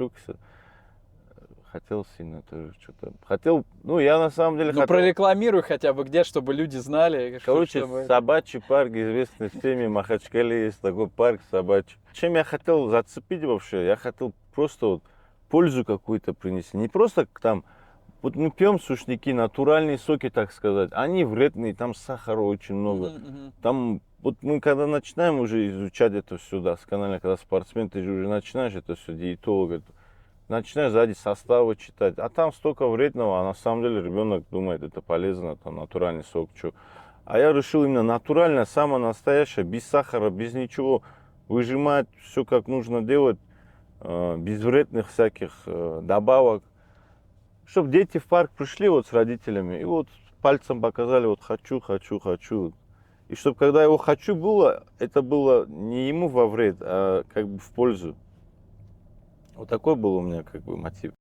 увлекся. Хотел сильно тоже что-то. Хотел, ну, я на самом деле Ну, хотел... прорекламируй хотя бы где, чтобы люди знали. Короче, чтобы... собачий парк, известный всеми, в Махачкале есть такой парк собачий. Чем я хотел зацепить вообще? Я хотел просто вот пользу какую-то принести. Не просто там, вот мы пьем сушняки, натуральные соки, так сказать. Они вредные, там сахара очень много. Там, вот мы когда начинаем уже изучать это все, да, досконально, когда спортсмен, ты же уже начинаешь это все, диетолог, начинаешь сзади составы читать, а там столько вредного, а на самом деле ребенок думает, это полезно, там натуральный сок, что. А я решил именно натуральное, самое настоящее, без сахара, без ничего, выжимать, все как нужно делать, без вредных всяких добавок. Чтобы дети в парк пришли вот с родителями и вот пальцем показали, вот хочу, хочу, хочу. И чтобы когда его хочу было, это было не ему во вред, а как бы в пользу. Вот такой был у меня как бы мотив.